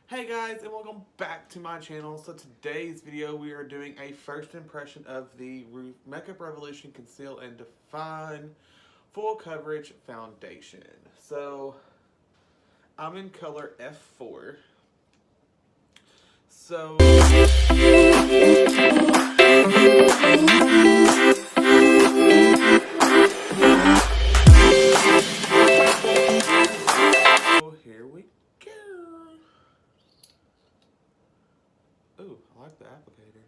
Hey guys, and welcome back to my channel. So today's video we are doing a first impression of the Makeup Revolution Conceal and Define Full Coverage Foundation. So I'm in color F4. So here we go. Ooh, I like the applicator.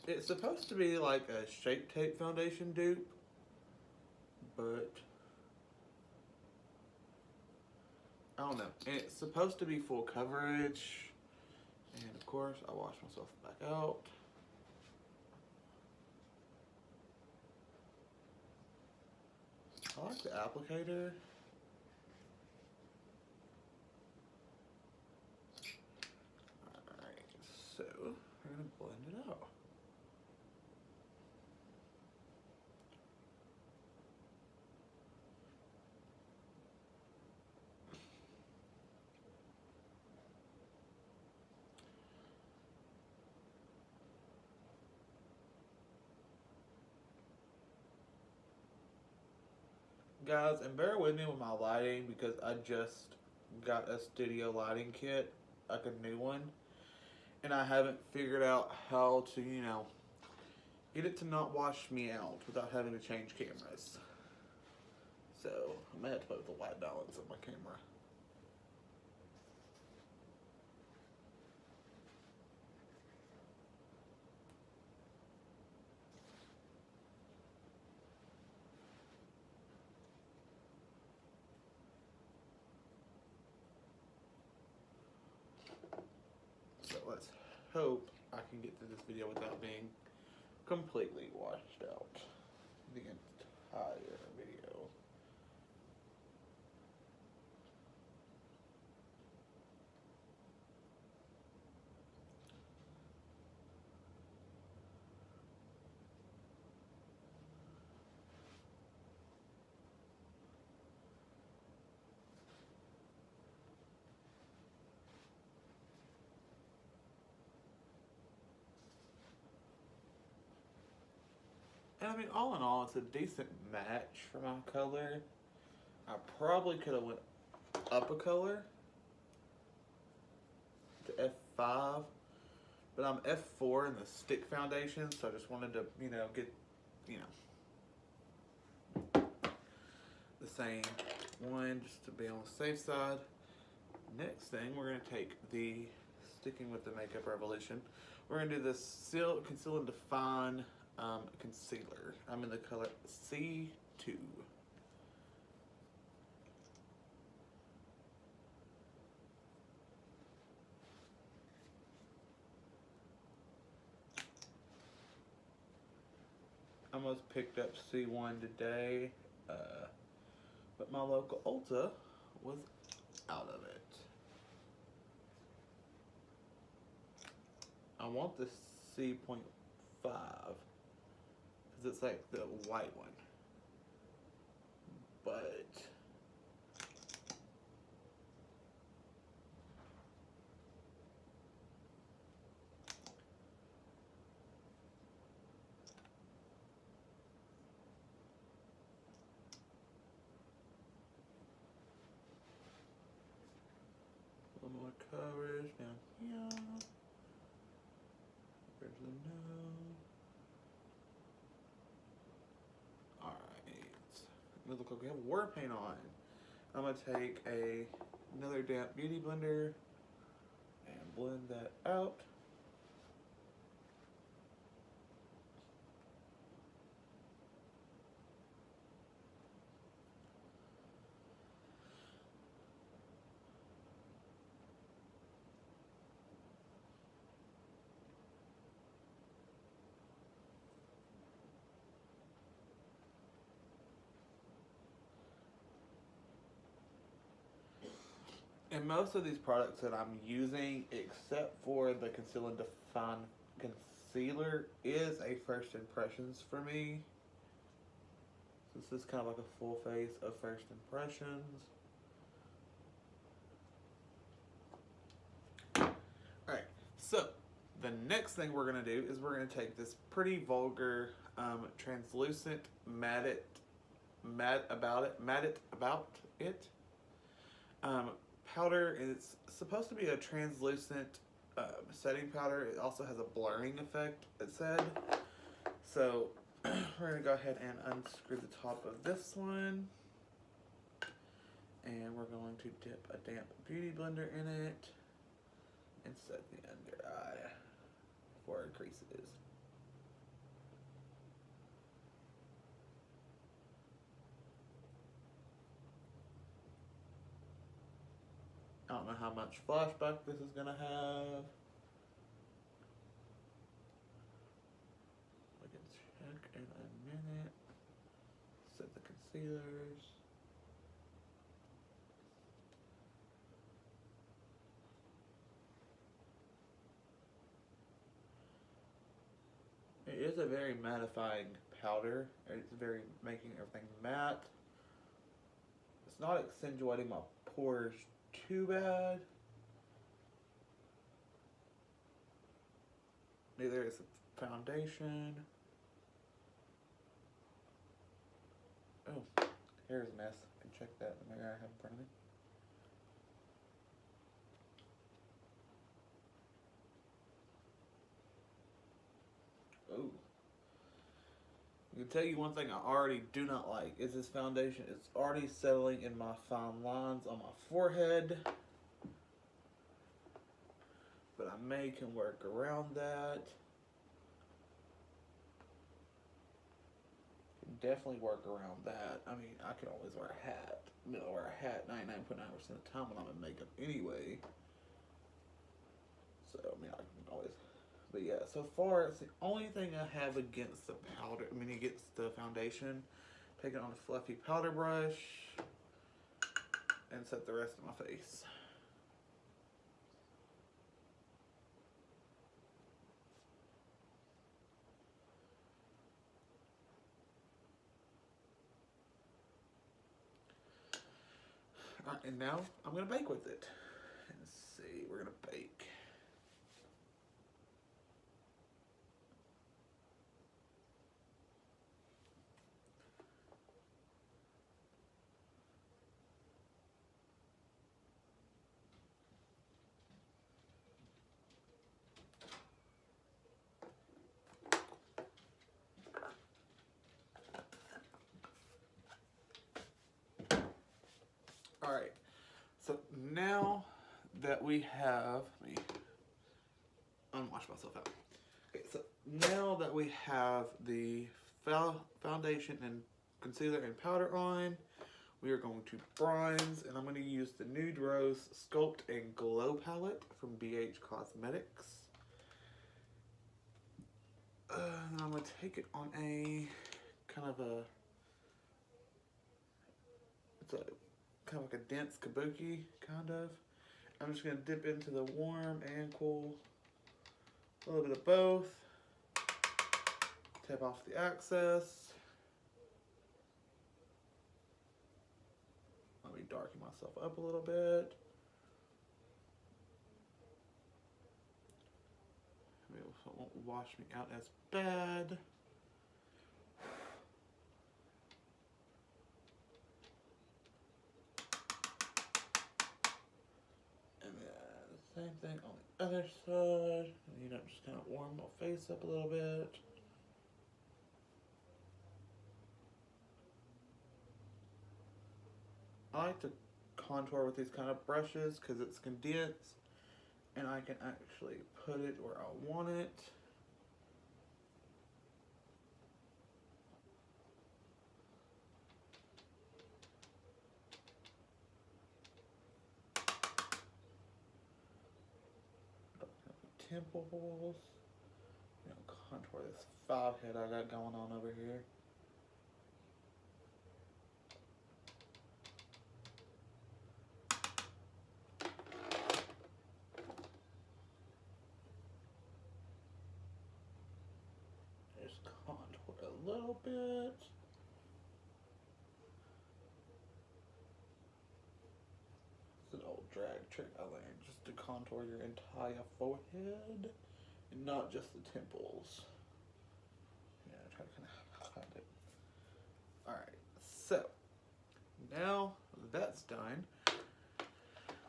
It's supposed to be like a Shape Tape foundation dupe, but I don't know. And it's supposed to be full coverage. And of course, I wash myself back out. I like the applicator. Alright, so we're going to blend it out. Guys, and bear with me with my lighting because I just got a studio lighting kit, like a new one, and I haven't figured out how to, get it to not wash me out without having to change cameras. So, I may have to play with the white balance of my camera. So let's hope I can get through this video without being completely washed out the entire video. And I mean, all in all, it's a decent match for my color. I probably could have went up a color to F5, but I'm F4 in the stick foundation, so I just wanted to, get, the same one just to be on the safe side. Next thing, we're going to take sticking with the Makeup Revolution, we're going to do this Conceal and Define concealer. I'm in the color C2. I almost picked up C1 today, but my local Ulta was out of it. I want the C.5 because it's like the white one, but a little more coverage down here. There's the nose. Alright. It looks like we have war paint on. I'm going to take another damp beauty blender and blend that out. And most of these products that I'm using, except for the Conceal and Define concealer, is a first impressions for me. This is kind of like a full face of first impressions. So, the next thing we're going to do is we're going to take this pretty vulgar translucent matted about it powder. It's supposed to be a translucent setting powder. It also has a blurring effect, it said. So we're going to go ahead and unscrew the top of this one. And we're going to dip a damp beauty blender in it and set the under eye for our creases. I don't know how much flashback this is going to have. We can check in a minute. Set the concealers. It is a very mattifying powder. It's very making everything matte. It's not accentuating my pores too bad. Neither is the foundation. Oh, here's a mess. I can check that in the mirror I have in front of me. Oh. I can tell you one thing I already do not like is this foundation. It's already settling in my fine lines on my forehead. But I can work around that. Can definitely work around that. I mean, I can always wear a hat. I'll wear a hat 99.9% of the time when I'm in makeup anyway. So, I mean, I can always... But yeah, so far, it's the only thing I have against the powder, against the foundation. Take it on a fluffy powder brush and set the rest of my face. Alright, and now I'm going to bake with it. Let's see, we're going to bake. Alright, so now that we have, let me unwash myself out. Okay, so now that we have the foundation and concealer and powder on, we are going to bronze, and I'm going to use the Nude Rose Sculpt and Glow palette from BH Cosmetics. And I'm going to take it on a kind of a, it's a kind of like a dense kabuki, kind of. I'm just going to dip into the warm and cool, a little bit of both. Tap off the excess. Let me darken myself up a little bit. Maybe it won't wash me out as bad. And then same thing on the other side. Just kind of warm my face up a little bit. I like to contour with these kind of brushes because it's condensed and I can actually put it where I want it. Temples, contour this fob head I got going on over here. Just contour a little bit. It's an old drag trick outline just to contour your entire forehead and not just the temples. Yeah, try to kind of hide it. Alright, so now that's done,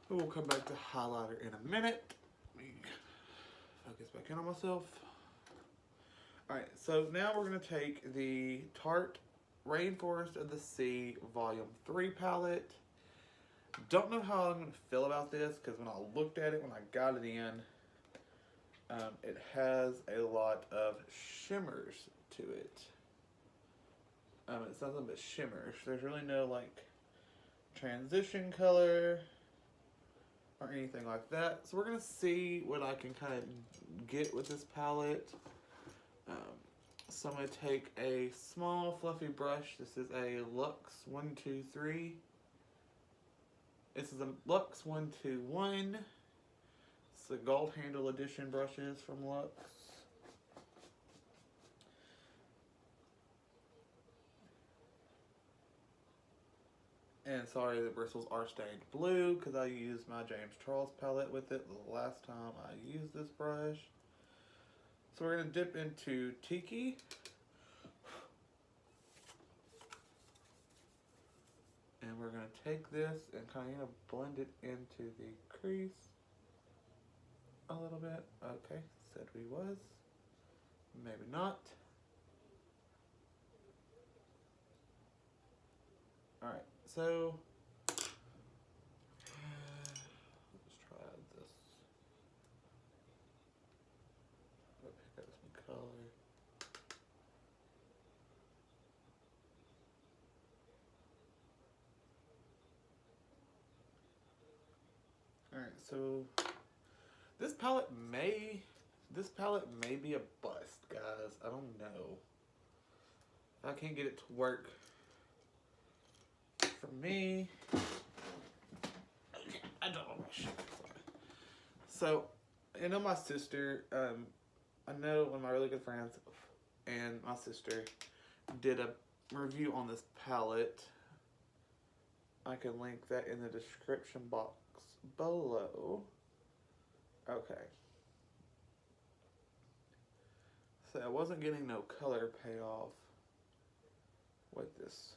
we'll come back to highlighter in a minute. Let me focus back in on myself. Alright, so now we're going to take the Tarte Rainforest of the Sea Volume 3 palette. Don't know how I'm going to feel about this, because when I looked at it, when I got it in, it has a lot of shimmers to it. It's nothing but shimmers. There's really no, like, transition color or anything like that. So we're going to see what I can kind of get with this palette. So I'm going to take a small fluffy brush. This is a Lux 123. This is a Lux 121. It's the gold handle edition brushes from Lux. And sorry, the bristles are stained blue because I used my James Charles palette with it the last time I used this brush. So we're going to dip into Tiki. And we're going to take this and kind of blend it into the crease a little bit. Okay, said we was. Maybe not. Alright, so let's try this. I'll pick up some color. Alright, so this palette may be a bust, guys. I don't know. I can't get it to work for me. I don't know my shit. So, I know my sister, I know one of my really good friends and my sister did a review on this palette. I can link that in the description box below. Okay. So I wasn't getting no color payoff with this.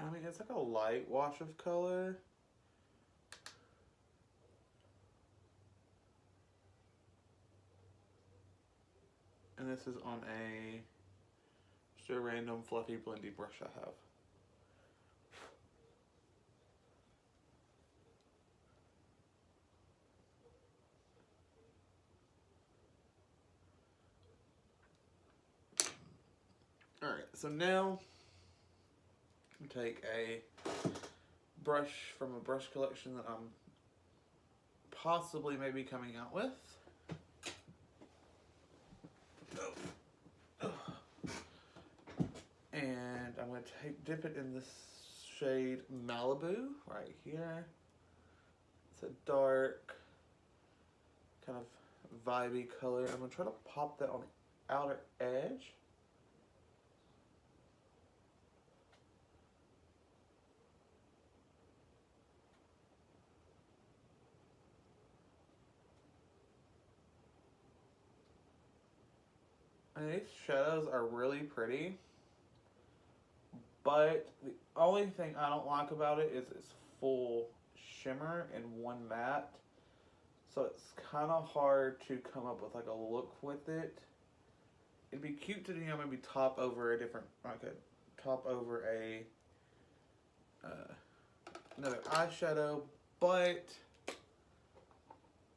I mean, it's like a light wash of color. And this is on just a random fluffy blendy brush I have. Alright, so now take a brush from a brush collection that I'm possibly maybe coming out with. And I'm going to dip it in this shade Malibu right here. It's a dark, kind of vibey color. I'm going to try to pop that on the outer edge. And these shadows are really pretty, but the only thing I don't like about it is it's full shimmer and one matte, so it's kind of hard to come up with like a look with it. It'd be cute to, you know, maybe top over a different, like a top over a another eyeshadow, but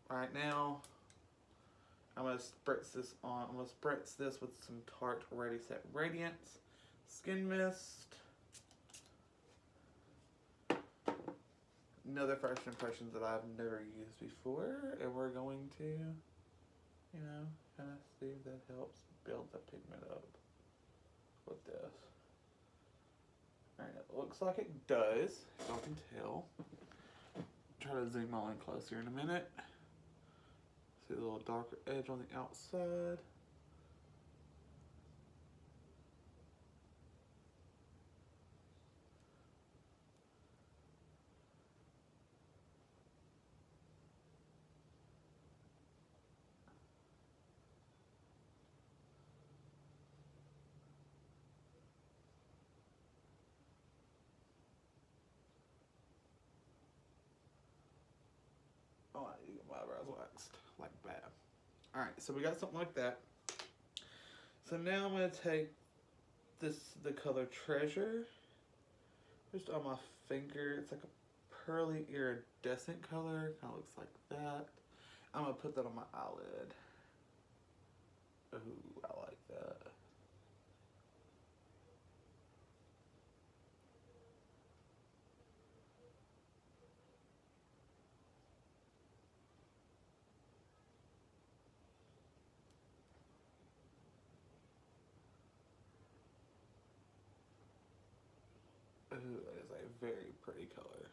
right now I'm going to spritz this on. I'm going to spritz this with some Tarte Ready Set Radiance Skin Mist. Another first impressions that I've never used before. And we're going to, you know, kind of see if that helps build the pigment up with this. Alright, it looks like it does, if I can tell. Try to zoom on closer in a minute. See the little darker edge on the outside. Alright, so we got something like that. So now I'm going to take the color Treasure, just on my finger. It's like a pearly iridescent color, kind of looks like that. I'm going to put that on my eyelid. Ooh, I like that. Ooh, that is a very pretty color.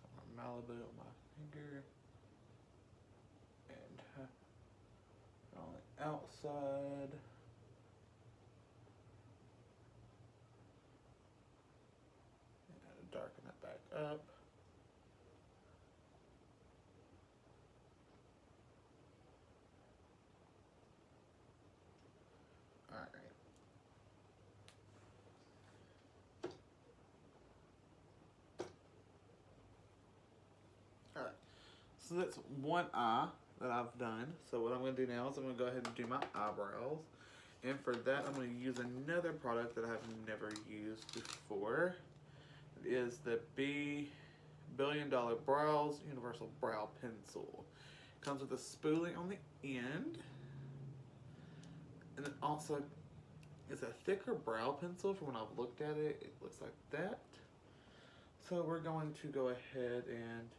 Some Malibu on my finger. And on the outside. And darken that back up. Alright. Alright. So that's one eye that I've done. So what I'm going to do now is I'm going to go ahead and do my eyebrows. And for that, I'm going to use another product that I've never used before. It is the B Billion Dollar Brows Universal Brow Pencil. It comes with a spoolie on the end. And it also is a thicker brow pencil. From when I've looked at it, it looks like that. So we're going to go ahead and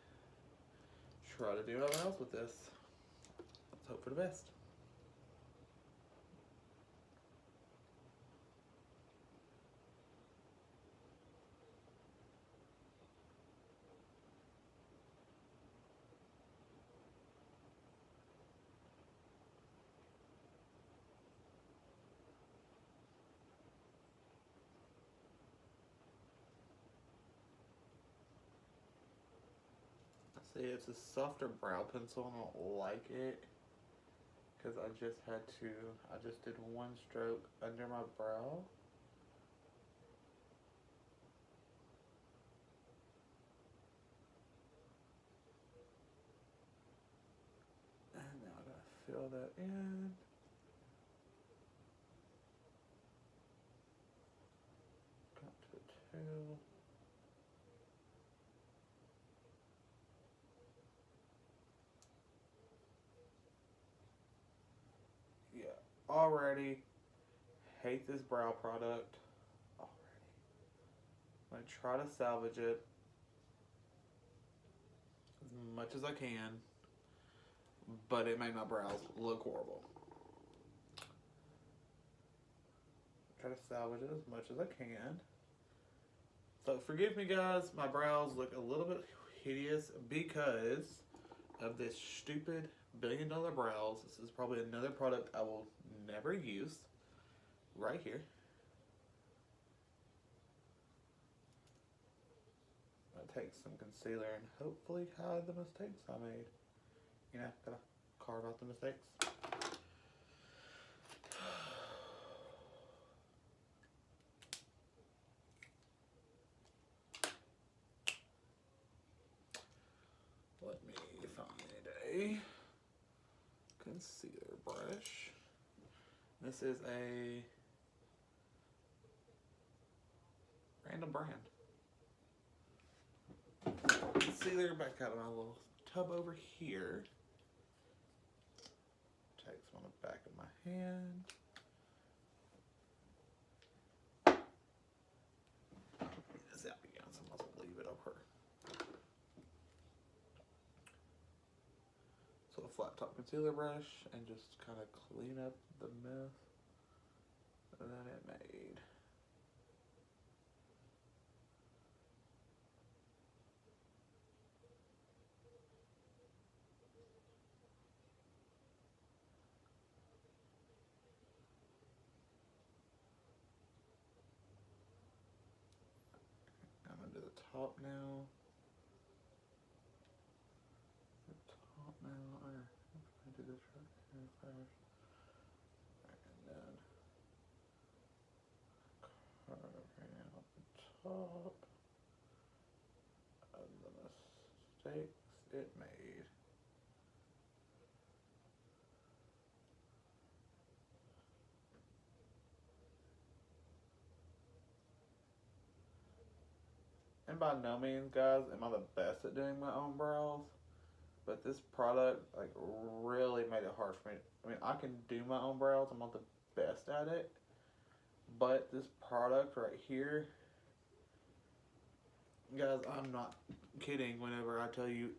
try to do our brows with this. Let's hope for the best. See, it's a softer brow pencil and I don't like it because I just did one stroke under my brow. And now I gotta fill that in. Got to the tail. Yeah, already hate this brow product. Already. I'm gonna try to salvage it as much as I can, but it made my brows look horrible. Try to salvage it as much as I can. So forgive me guys, my brows look a little bit hideous because of this stupid $1 billion brows. This is probably another product I will never use. Right here. I'm gonna take some concealer and hopefully hide the mistakes I made. You know, gotta carve out the mistakes. Let me find a concealer brush. This is a random brand. Concealer back out of my little tub over here. Take some on the back of my hand. This out again, so I must leave it over. So a flat top concealer brush and just kind of clean up the mess that it made. I'm gonna do the top now. The top now. I'm gonna do this right here first. And then carve top of the mistakes it made. And by no means, guys, am I the best at doing my own brows. But this product, like, really made it hard for me. I mean, I can do my own brows. I'm not the best at it. But this product right here, guys, I'm not kidding whenever I tell you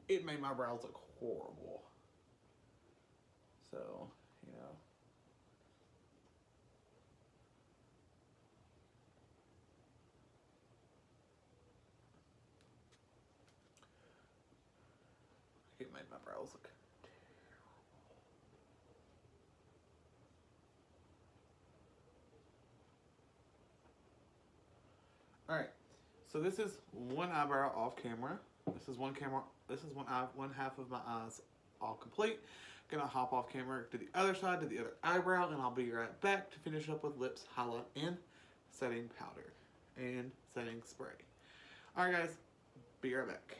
it made my brows look horrible. So, you know. It made my brows look. Alright. So this is one eyebrow off camera. This is one camera. This is one half of my eyes all complete. Gonna hop off camera to the other side, to the other eyebrow, and I'll be right back to finish up with lips, highlight, and setting powder and setting spray. Alright guys, be right back.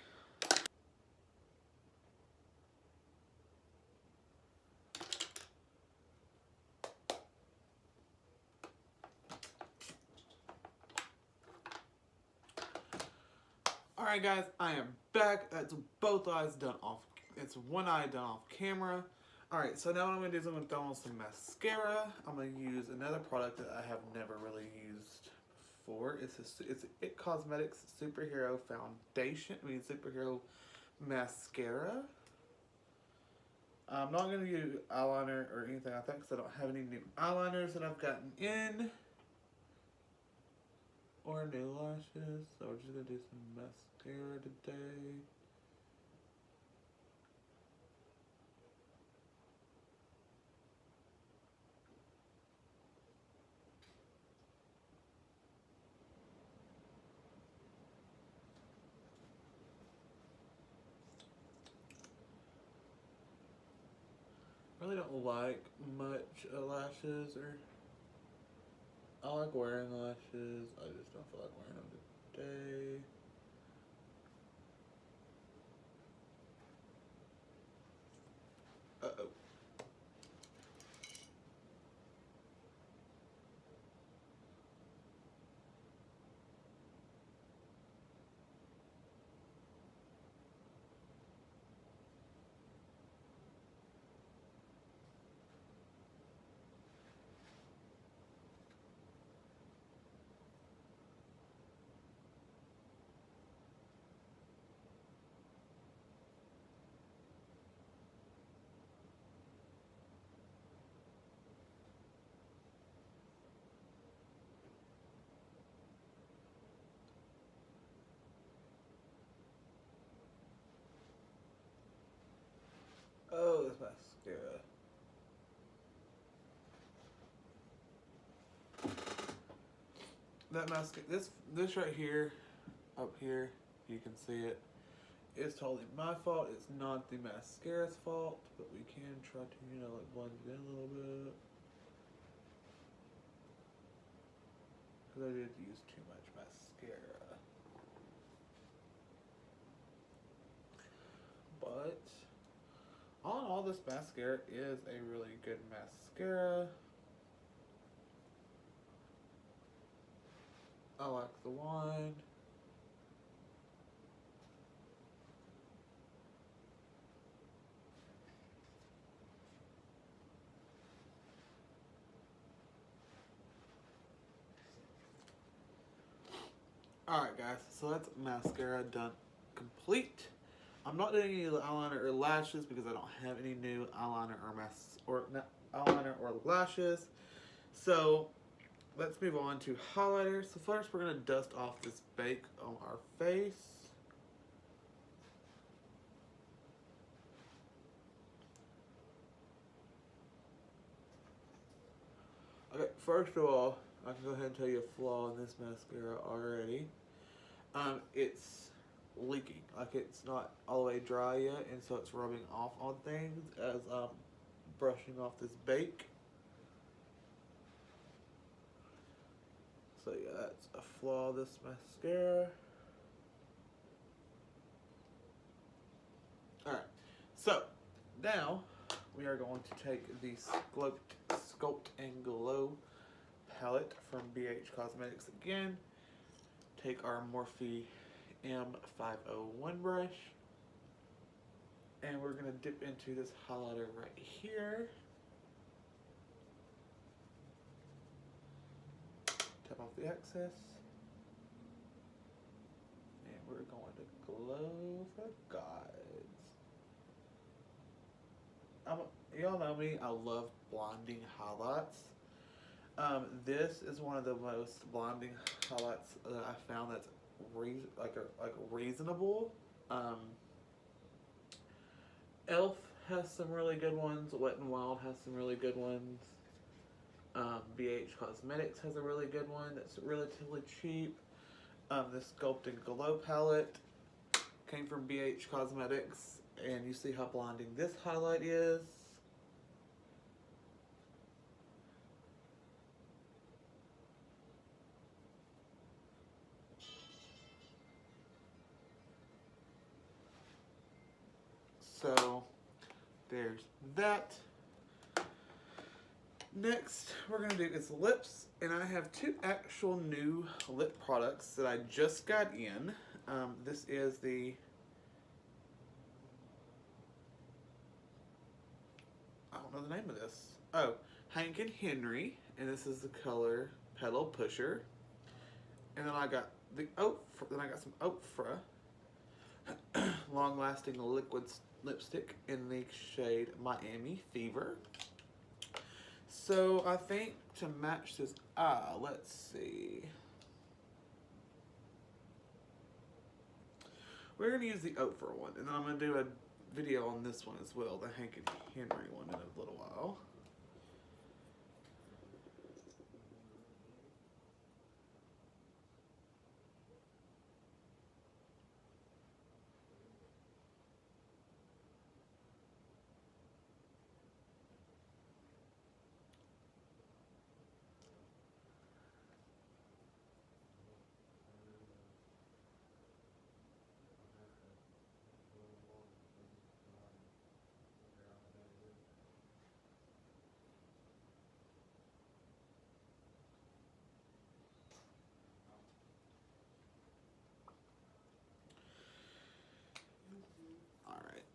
Alright guys, I am back. That's both eyes done off. It's one eye done off camera. Alright, so now what I'm going to do is I'm going to throw on some mascara. I'm going to use another product that I have never really used before. It's It Cosmetics Superhero Foundation. Superhero Mascara. I'm not going to use eyeliner or anything like that because I don't have any new eyeliners that I've gotten in. Or new lashes. So we're just going to do some mascara today. I really don't like much lashes, or I like wearing lashes. I just don't feel like wearing them today. Uh-oh. Oh, this mascara. That mascara, this right here, up here, you can see it. It's totally my fault. It's not the mascara's fault, but we can try to, like blend it in a little bit. Because I did use too much mascara. But all in all, this mascara is a really good mascara. I like the wand. Alright guys, so that's mascara done complete. I'm not doing any eyeliner or lashes because I don't have any new eyeliner or lashes. So let's move on to highlighter. So first we're going to dust off this bake on our face. Okay, first of all, I can go ahead and tell you a flaw in this mascara already. It's leaking. Like, it's not all the way dry yet, and so it's rubbing off on things as I'm brushing off this bake. So yeah, that's a flawless mascara. Alright, so now we are going to take the Sculpt and Glow palette from BH Cosmetics again. Take our Morphe M501 brush. And we're going to dip into this highlighter right here. Tap off the excess. And we're going to glow for the gods. Y'all know me, I love blonding highlights. This is one of the most blonding highlights that I found that's reasonable. Elf has some really good ones. Wet n Wild has some really good ones. BH Cosmetics has a really good one that's relatively cheap. The Sculpt and Glow palette came from BH Cosmetics, and you see how blinding this highlight is. So there's that. Next, we're going to do is lips, and I have two actual new lip products that I just got in. This is the I don't know the name of this. Oh, Hank and Henry, and this is the color Petal Pusher. And then I got the some Ofra long-lasting liquid lipstick in the shade Miami Fever. So I think to match this, let's see. We're going to use the Ofra one, and then I'm going to do a video on this one as well, the Hank and Henry one, in a little while.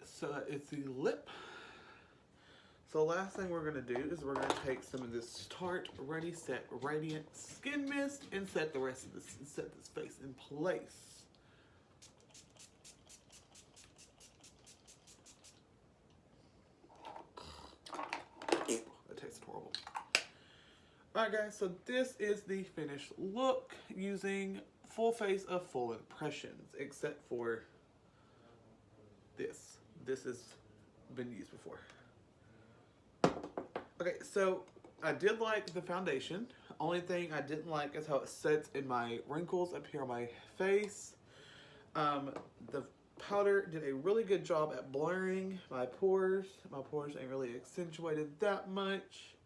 So it's the lip. So last thing we're going to do is we're going to take some of this Tarte Ready Set Radiant Skin Mist and set this face in place. That tastes horrible. Alright guys, so this is the finished look using full face of Full Impressions, except for this. This has been used before. Okay, so I did like the foundation. Only thing I didn't like is how it sets in my wrinkles up here on my face. The powder did a really good job at blurring my pores. My pores ain't really accentuated that much.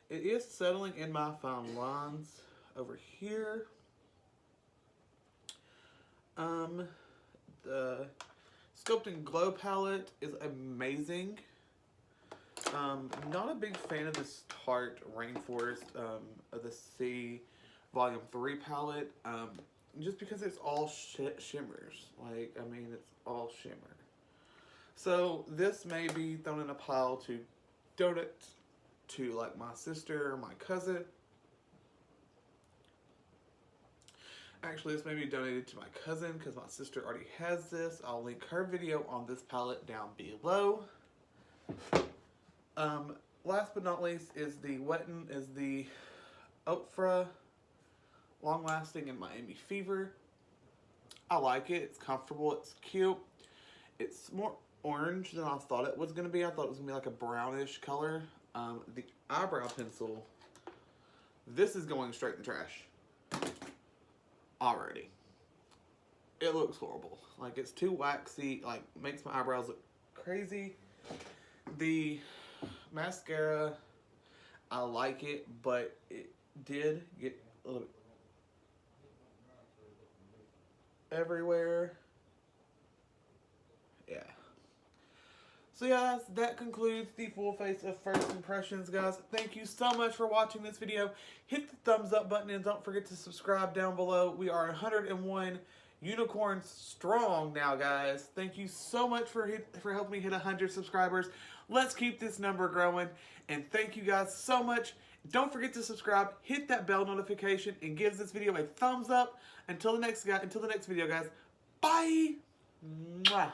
It is settling in my fine lines over here. The Sculpt and Glow palette is amazing. Not a big fan of this Tarte Rainforest of the C Volume 3 palette, just because it's all shimmers. Like, I mean, it's all shimmer. So this may be thrown in a pile to donate to like my sister or my cousin. Actually, this may be donated to my cousin because my sister already has this. I'll link her video on this palette down below. Last but not least is the Ofra Long Lasting in Miami Fever. I like it. It's comfortable. It's cute. It's more orange than I thought it was going to be. I thought it was going to be like a brownish color. The eyebrow pencil, this is going straight in the trash. Already. It looks horrible. Like, it's too waxy, like, makes my eyebrows look crazy. The mascara, I like it, but it did get a little bit everywhere. Yeah. So yeah, that concludes the full face of first impressions, guys. Thank you so much for watching this video. Hit the thumbs up button and don't forget to subscribe down below. We are 101 unicorns strong now, guys. Thank you so much for helping me hit 100 subscribers. Let's keep this number growing. And thank you guys so much. Don't forget to subscribe, hit that bell notification, and give this video a thumbs up. Until the next video, guys. Bye. Mwah.